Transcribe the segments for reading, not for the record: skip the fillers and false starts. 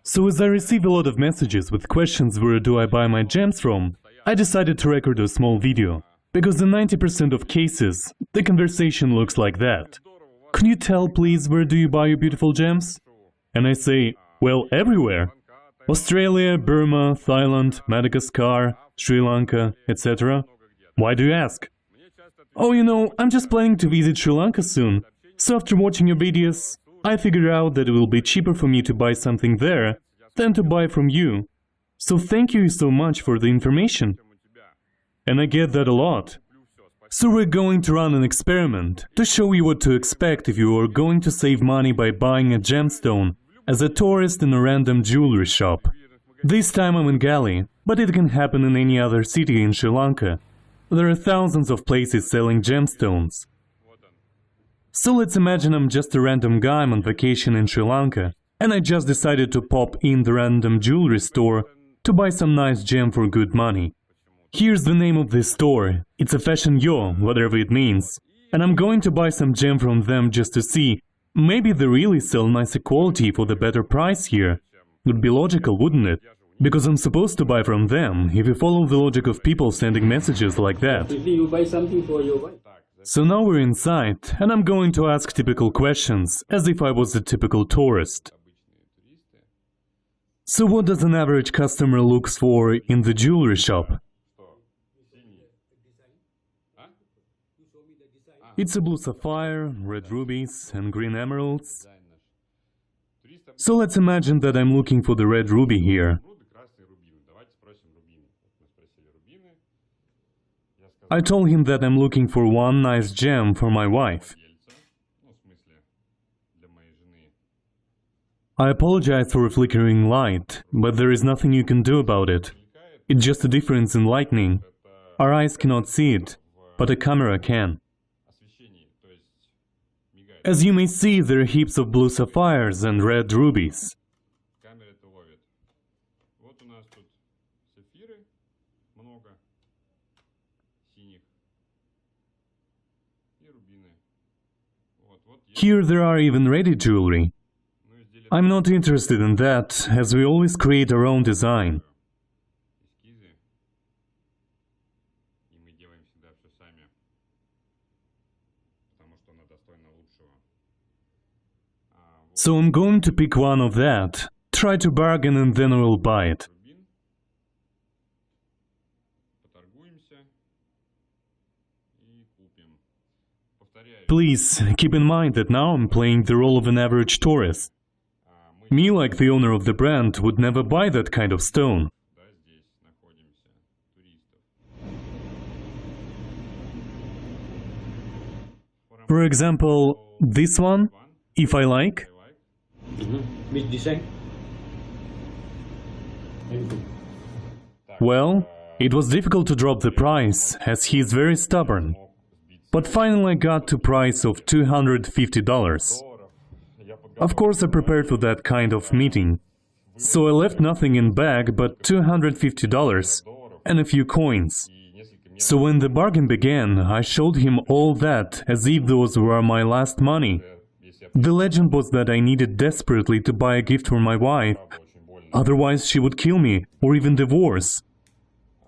So as I receive a lot of messages with questions where do I buy my gems from, I decided to record a small video. Because in 90% of cases, the conversation looks like that. Can you tell please where do you buy your beautiful gems? And I say, well, everywhere. Australia, Burma, Thailand, Madagascar, Sri Lanka, etc. Why do you ask? Oh, you know, I'm just planning to visit Sri Lanka soon. So after watching your videos, I figured out that it will be cheaper for me to buy something there than to buy from you. So thank you so much for the information. And I get that a lot. So we're going to run an experiment to show you what to expect if you are going to save money by buying a gemstone as a tourist in a random jewelry shop. This time I'm in Gali, but it can happen in any other city in Sri Lanka. There are thousands of places selling gemstones. So let's imagine I'm just a random guy on vacation in Sri Lanka, and I just decided to pop in the random jewelry store to buy some nice gem for good money. Here's the name of this store. It's a fashion yo, whatever it means. And I'm going to buy some gem from them just to see. Maybe they really sell nicer quality for the better price here. Would be logical, wouldn't it? Because I'm supposed to buy from them, if you follow the logic of people sending messages like that. You buy something for your wife. So now we're inside, and I'm going to ask typical questions, as if I was a typical tourist. So what does an average customer looks for in the jewelry shop? It's a blue sapphire, red rubies and green emeralds. So let's imagine that I'm looking for the red ruby here. I told him that I'm looking for one nice gem for my wife. I apologize for a flickering light, but there is nothing you can do about it. It's just a difference in lighting. Our eyes cannot see it, but a camera can. As you may see, there are heaps of blue sapphires and red rubies. Here there are even ready jewelry. I'm not interested in that, as we always create our own design. So I'm going to pick one of that, try to bargain and then I will buy it. Please, keep in mind that now I'm playing the role of an average tourist. Me, like the owner of the brand, would never buy that kind of stone. For example, this one, if I like. Which design? Well, it was difficult to drop the price, as he is very stubborn. But finally I got to price of $250. Of course I prepared for that kind of meeting. So I left nothing in bag but $250 and a few coins. So when the bargain began, I showed him all that as if those were my last money. The legend was that I needed desperately to buy a gift for my wife, otherwise she would kill me or even divorce.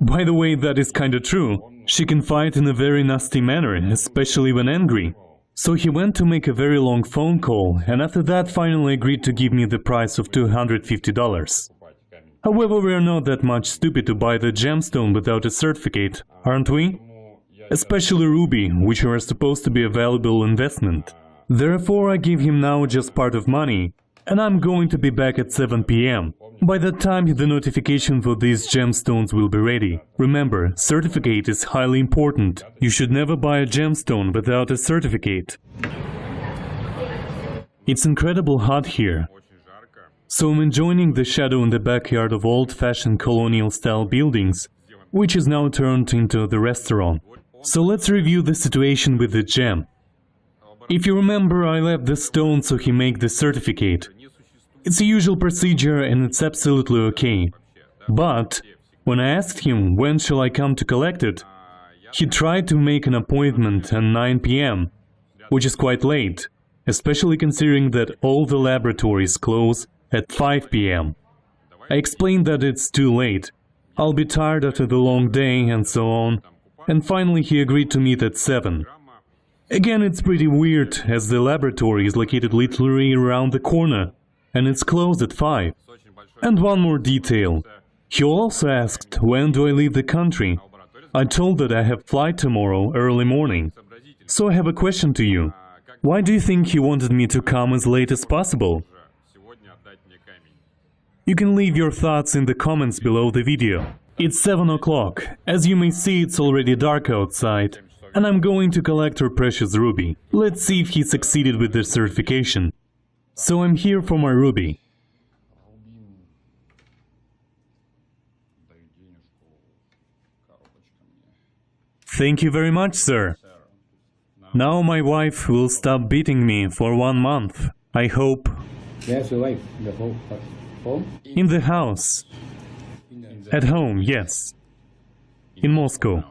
By the way, that is kinda true. She can fight in a very nasty manner, especially when angry. So he went to make a very long phone call, and after that finally agreed to give me the price of $250. However, we are not that much stupid to buy the gemstone without a certificate, aren't we? Especially ruby, which are supposed to be a valuable investment. Therefore, I give him now just part of money, and I'm going to be back at 7 p.m. By that time, the notification for these gemstones will be ready. Remember, certificate is highly important. You should never buy a gemstone without a certificate. It's incredible hot here. So I'm enjoying the shadow in the backyard of old-fashioned colonial-style buildings, which is now turned into the restaurant. So let's review the situation with the gem. If you remember, I left the stone so he make the certificate. It's a usual procedure and it's absolutely okay. But when I asked him when shall I come to collect it, he tried to make an appointment at 9 p.m., which is quite late, especially considering that all the laboratories close at 5 p.m. I explained that it's too late. I'll be tired after the long day and so on. And finally he agreed to meet at 7. Again, it's pretty weird as the laboratory is located literally around the corner and it's closed at 5. And one more detail. He also asked when do I leave the country. I told that I have flight tomorrow early morning. So I have a question to you. Why do you think he wanted me to come as late as possible? You can leave your thoughts in the comments below the video. It's 7 o'clock. As you may see, it's already dark outside. And I'm going to collect her precious ruby. Let's see if he succeeded with the certification. So I'm here for my ruby. Thank you very much, sir. Now my wife will stop beating me for 1 month. I hope. Yes, your wife. The home. In the house. At home, yes. In Moscow.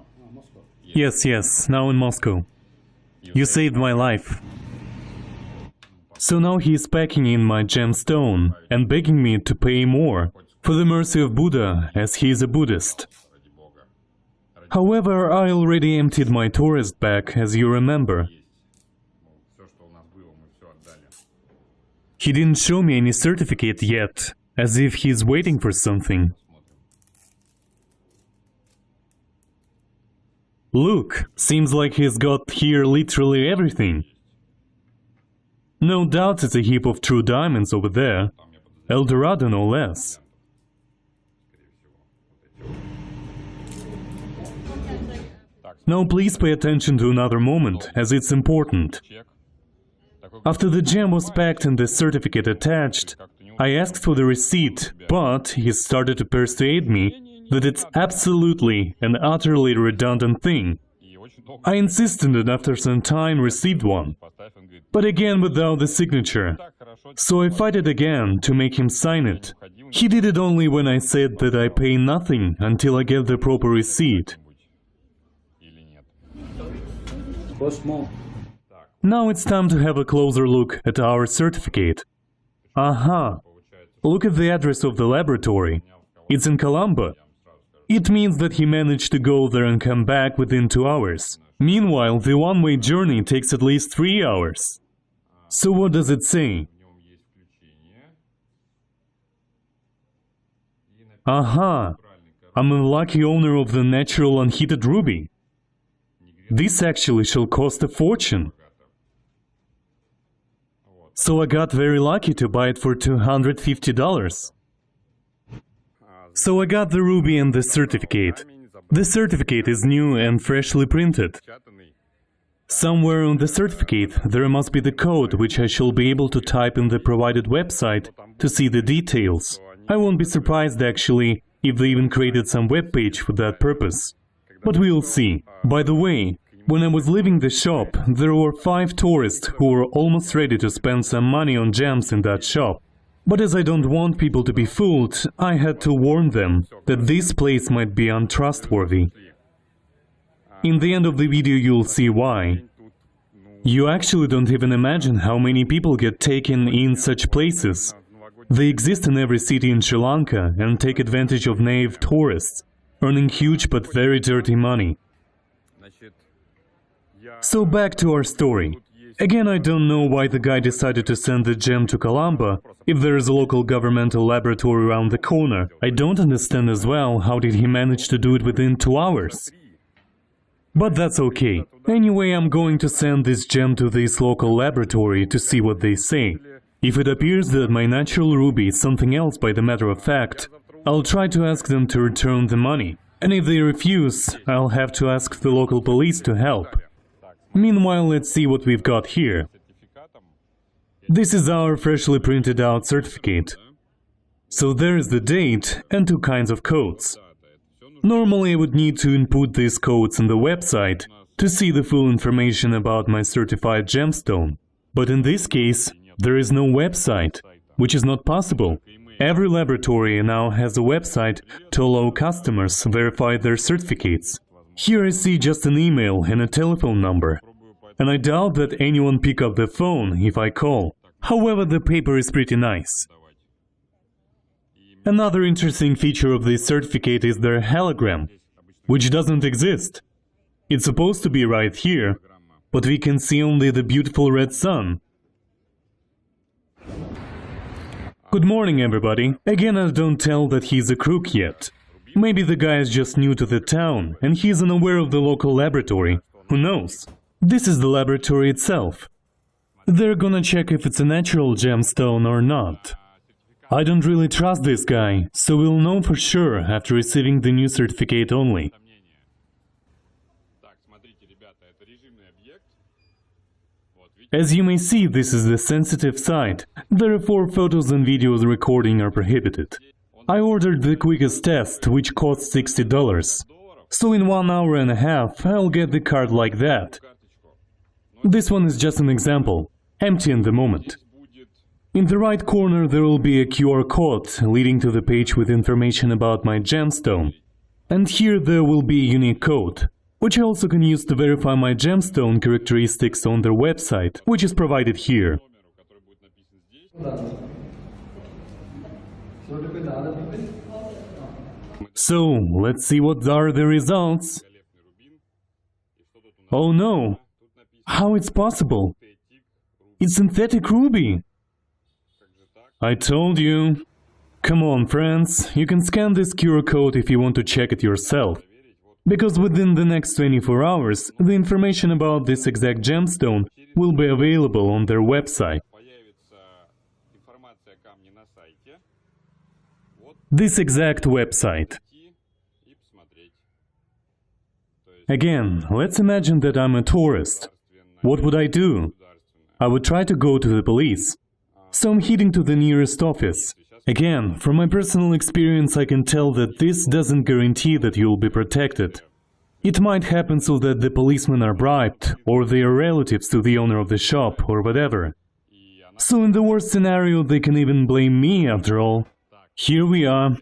Yes, now in Moscow. You saved my life. So now he is packing in my gemstone and begging me to pay more for the mercy of Buddha, as he is a Buddhist. However, I already emptied my tourist bag, as you remember. He didn't show me any certificate yet, as if he's waiting for something. Look, seems like he's got here literally everything. No doubt it's a heap of true diamonds over there. El Dorado, no less. Now please pay attention to another moment, as it's important. After the gem was packed and the certificate attached, I asked for the receipt, but he started to persuade me that it's absolutely and utterly redundant thing. I insisted and after some time received one, but again without the signature. So I fought it again to make him sign it. He did it only when I said that I pay nothing until I get the proper receipt. Now it's time to have a closer look at our certificate. Aha! Look at the address of the laboratory. It's in Colombo. It means that he managed to go there and come back within 2 hours. Meanwhile, the one-way journey takes at least 3 hours. So what does it say? Aha! I'm a lucky owner of the natural unheated ruby. This actually shall cost a fortune. So I got very lucky to buy it for $250. So I got the ruby and the certificate. The certificate is new and freshly printed. Somewhere on the certificate there must be the code which I shall be able to type in the provided website to see the details. I won't be surprised actually if they even created some web page for that purpose. But we'll see. By the way, when I was leaving the shop, there were 5 tourists who were almost ready to spend some money on gems in that shop. But as I don't want people to be fooled, I had to warn them that this place might be untrustworthy. In the end of the video you'll see why. You actually don't even imagine how many people get taken in such places. They exist in every city in Sri Lanka and take advantage of naive tourists, earning huge but very dirty money. So back to our story. Again, I don't know why the guy decided to send the gem to Colombo if there is a local governmental laboratory around the corner. I don't understand as well how did he manage to do it within 2 hours. But that's okay. Anyway, I'm going to send this gem to this local laboratory to see what they say. If it appears that my natural ruby is something else by the matter of fact, I'll try to ask them to return the money. And if they refuse, I'll have to ask the local police to help. Meanwhile, let's see what we've got here. This is our freshly printed out certificate. So there is the date and 2 kinds of codes. Normally I would need to input these codes in the website to see the full information about my certified gemstone. But in this case, there is no website, which is not possible. Every laboratory now has a website to allow customers verify their certificates. Here I see just an email and a telephone number. And I doubt that anyone pick up the phone if I call. However, the paper is pretty nice. Another interesting feature of this certificate is their hologram, which doesn't exist. It's supposed to be right here, but we can see only the beautiful red sun. Good morning, everybody. Again, I don't tell that he's a crook yet. Maybe the guy is just new to the town, and he's unaware of the local laboratory. Who knows? This is the laboratory itself. They're gonna check if it's a natural gemstone or not. I don't really trust this guy, so we'll know for sure after receiving the new certificate only. As you may see, this is the sensitive site. Therefore, photos and videos recording are prohibited. I ordered the quickest test, which cost $60. So in 1 hour and a half, I'll get the card like that. This one is just an example, empty in the moment. In the right corner there will be a QR code leading to the page with information about my gemstone. And here there will be a unique code, which I also can use to verify my gemstone characteristics on their website, which is provided here. So, let's see what are the results. Oh no! How it's possible? It's synthetic ruby! I told you. Come on, friends, you can scan this QR code if you want to check it yourself. Because within the next 24 hours, the information about this exact gemstone will be available on their website. This exact website. Again, let's imagine that I'm a tourist. What would I do? I would try to go to the police. So I'm heading to the nearest office. Again, from my personal experience, I can tell that this doesn't guarantee that you'll be protected. It might happen so that the policemen are bribed, or they are relatives to the owner of the shop, or whatever. So in the worst scenario, they can even blame me after all. Here we are.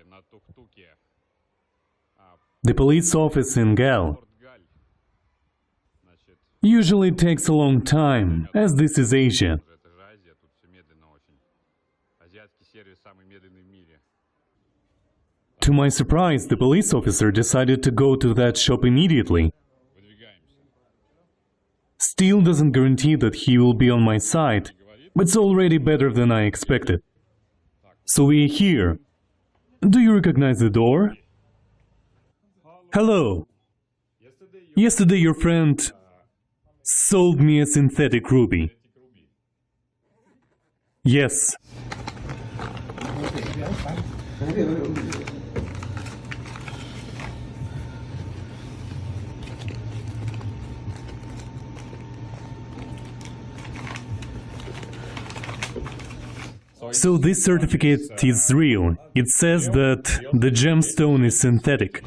The police office in Gal. Usually it takes a long time, as this is Asia. To my surprise, the police officer decided to go to that shop immediately. Still doesn't guarantee that he will be on my side, but it's already better than I expected. So we're here. Do you recognize the door? Hello. Yesterday your friend sold me a synthetic ruby. Yes. So this certificate is real. It says that the gemstone is synthetic.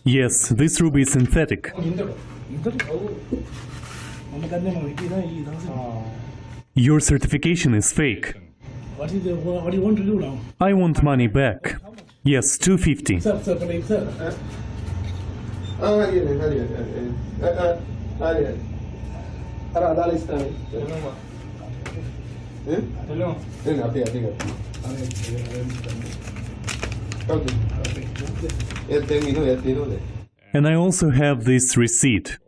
Yes, this ruby is synthetic. Your certification is fake. What do you want to do now? I want money back. Yes, $250. Sir. And I also have this receipt.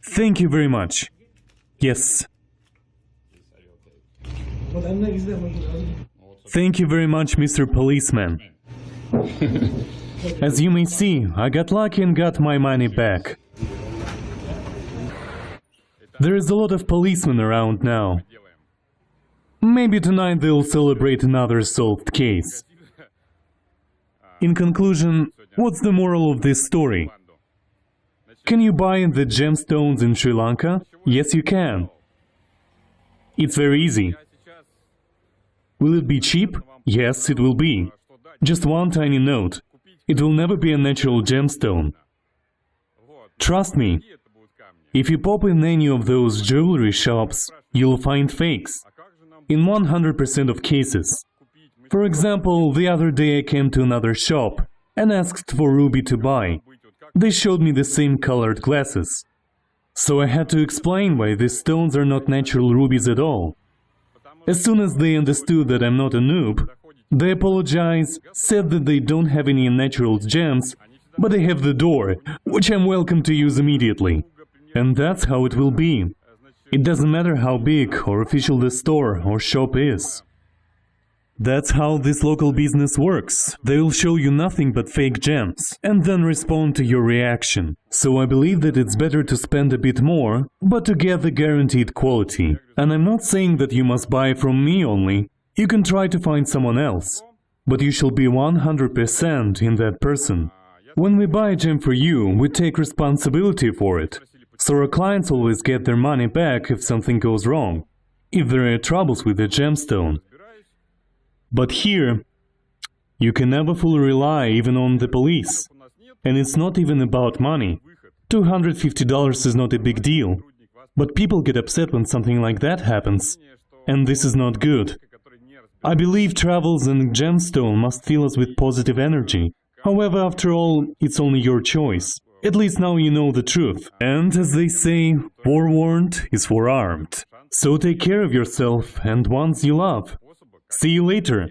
Thank you very much. Yes. Thank you very much, Mr. Policeman. As you may see, I got lucky and got my money back. There is a lot of policemen around now. Maybe tonight they'll celebrate another solved case. In conclusion, what's the moral of this story? Can you buy the gemstones in Sri Lanka? Yes, you can. It's very easy. Will it be cheap? Yes, it will be. Just one tiny note. It will never be a natural gemstone. Trust me. If you pop in any of those jewelry shops, you'll find fakes. In 100% of cases. For example, the other day I came to another shop, and asked for ruby to buy. They showed me the same colored glasses. So I had to explain why these stones are not natural rubies at all. As soon as they understood that I'm not a noob, they apologized, said that they don't have any natural gems, but they have the door, which I'm welcome to use immediately. And that's how it will be. It doesn't matter how big or official the store or shop is. That's how this local business works. They'll show you nothing but fake gems, and then respond to your reaction. So I believe that it's better to spend a bit more, but to get the guaranteed quality. And I'm not saying that you must buy from me only. You can try to find someone else. But you shall be 100% in that person. When we buy a gem for you, we take responsibility for it. So our clients always get their money back if something goes wrong, if there are troubles with the gemstone. But here, you can never fully rely even on the police. And it's not even about money. $250 is not a big deal. But people get upset when something like that happens. And this is not good. I believe travels and gemstone must fill us with positive energy. However, after all, it's only your choice. At least now you know the truth. And as they say, forewarned is forearmed. So take care of yourself and ones you love. See you later.